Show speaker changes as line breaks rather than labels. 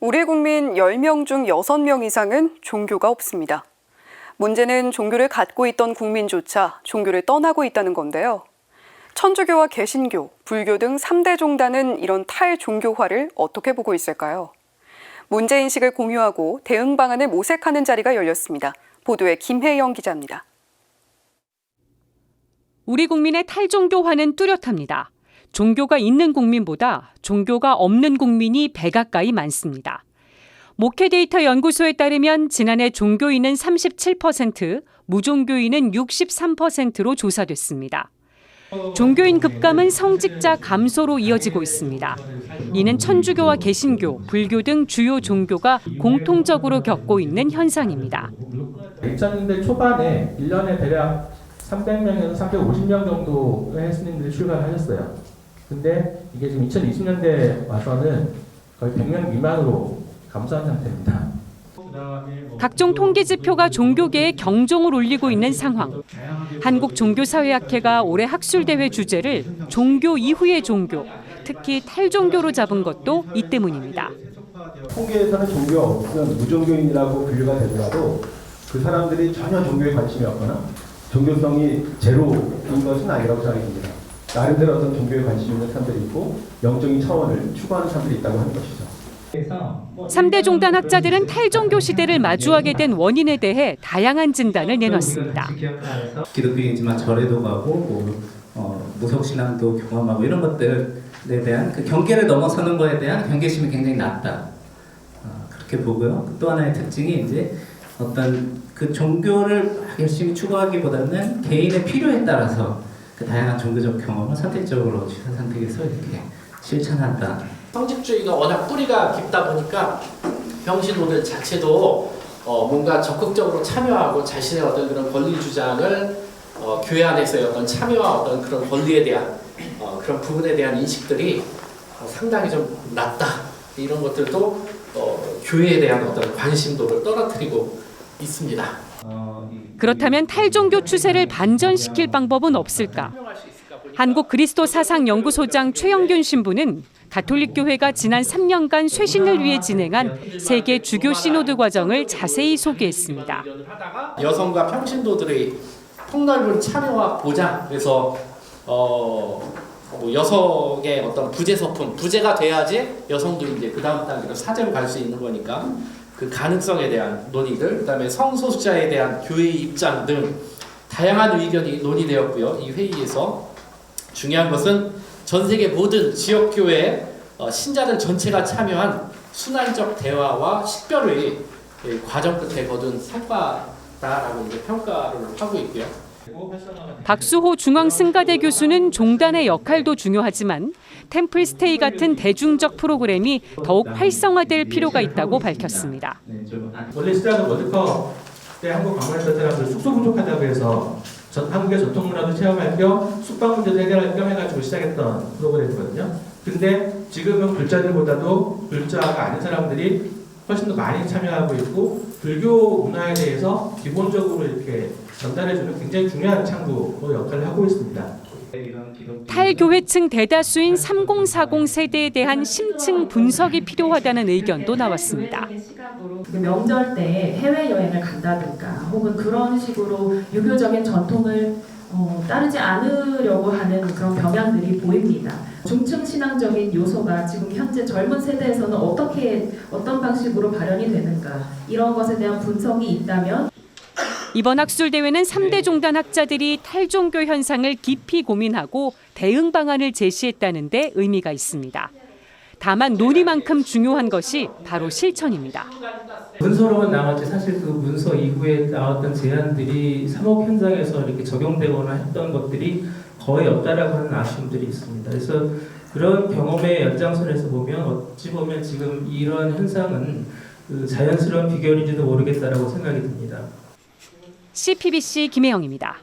우리 국민 10명 중 6명 이상은 종교가 없습니다. 문제는 종교를 갖고 있던 국민조차 종교를 떠나고 있다는 건데요. 천주교와 개신교, 불교 등 3대 종단은 이런 탈종교화를 어떻게 보고 있을까요? 문제인식을 공유하고 대응 방안을 모색하는 자리가 열렸습니다. 보도에 김혜영 기자입니다.
우리 국민의 탈종교화는 뚜렷합니다. 종교가 있는 국민보다 종교가 없는 국민이 배 가까이 많습니다. 목회데이터 연구소에 따르면 지난해 종교인은 37%, 무종교인은 63%로 조사됐습니다. 종교인 급감은 성직자 감소로 이어지고 있습니다. 이는 천주교와 개신교, 불교 등 주요 종교가 공통적으로 겪고 있는 현상입니다.
2000년대 초반에 1년에 대략 300명에서 350명 정도의 스님들이 출가하셨어요. 근데 이게 지금 2020년대 와서는 거의 100명 미만으로 감소한 상태입니다.
각종 통계 지표가 종교계에 경종을 울리고 있는 상황. 한국종교사회학회가 올해 학술대회 주제를 종교 이후의 종교, 특히 탈종교로 잡은 것도 이 때문입니다.
통계에서는 종교가 없는 무종교인이라고 분류가 되더라도 그 사람들이 전혀 종교에 관심이 없거나 종교성이 제로인 것은 아니라고 생각이 듭니다. 나름대로 어떤 종교에 관심 있는 사람들이 있고 영적인 차원을 추구하는 사람들이 있다고 하는 것이죠.
3대 종단 학자들은 탈종교 시대를 마주하게 된 원인에 대해 다양한 진단을 내놨습니다.
기독교이지만 절에도 가고 무속신앙도 경험하고 이런 것들에 대한 그 경계를 넘어서는 것에 대한 경계심이 굉장히 낮다. 그렇게 보고요. 또 하나의 특징이 이제 어떤 그 종교를 열심히 추구하기보다는 개인의 필요에 따라서 그 다양한 종교적 경험을 선택적으로 취사 선택해서 이렇게 실천한다.
성직주의가 워낙 뿌리가 깊다 보니까 병신호들 자체도 뭔가 적극적으로 참여하고 자신의 어떤 그런 권리 주장을 교회 안에서의 어떤 참여와 어떤 그런 권리에 대한 그런 부분에 대한 인식들이 상당히 좀 낮다. 이런 것들도 교회에 대한 어떤 관심도를 떨어뜨리고 있습니다.
그렇다면 탈종교 추세를 반전시킬 방법은 없을까? 한국그리스도사상연구소장 최영균 신부는 가톨릭교회가 지난 3년간 쇄신을 위해 진행한 세계 주교 시노드 과정을 자세히 소개했습니다.
여성과 평신도들의 폭넓은 참여와 보장, 그래서 여성의 어떤 부재 서품, 부재가 돼야지 여성도 이제 그 다음 단계로 사제로 갈 수 있는 거니까 그 가능성에 대한 논의들, 그다음에 성소수자에 대한 교회의 입장 등 다양한 의견이 논의되었고요. 이 회의에서 중요한 것은 전 세계 모든 지역교회 신자들 전체가 참여한 순환적 대화와 식별의 과정 끝에 거둔 성과다라고 이제 평가를 하고 있고요.
박수호 중앙승가대 교수는 종단의 역할도 중요하지만 템플스테이 같은 대중적 프로그램이 더욱 활성화될 필요가 있다고 밝혔습니다.
원래 시작은 월드컵 때 한국 방문했던 사람들 숙소 부족하다고 해서 한국의 전통문화도 체험할 겸 숙박 문제도 해결할 겸 해가지고 시작했던 프로그램이거든요. 근데 지금은 불자들보다도 불자가 아닌 사람들이 훨씬 더 많이 참여하고 있고 불교 문화에 대해서 기본적으로 이렇게 전달해주는 굉장히 중요한 창구 역할을 하고 있습니다.
탈교회층 대다수인 3040 세대에 대한 심층 분석이 필요하다는 의견도 나왔습니다.
명절 때 해외여행을 간다든가 혹은 그런 식으로 유교적인 전통을 따르지 않으려고 하는 그런 경향들이 보입니다. 중층 신앙적인 요소가 지금 현재 젊은 세대에서는 어떤 방식으로 발현이 되는가 이런 것에 대한 분석이 있다면
이번 학술대회는 3대 종단 학자들이 탈종교 현상을 깊이 고민하고 대응 방안을 제시했다는 데 의미가 있습니다. 다만 논의만큼 중요한 것이 바로 실천입니다.
문서로만 나왔지 사실 그 문서 이후에 나왔던 제안들이 사목 현장에서 이렇게 적용되거나 했던 것들이 거의 없다라고 하는 아쉬움들이 있습니다. 그래서 그런 경험의 연장선에서 보면 어찌 보면 지금 이런 현상은 그 자연스러운 비결인지도 모르겠다라고 생각이 듭니다.
CPBC 김혜영입니다.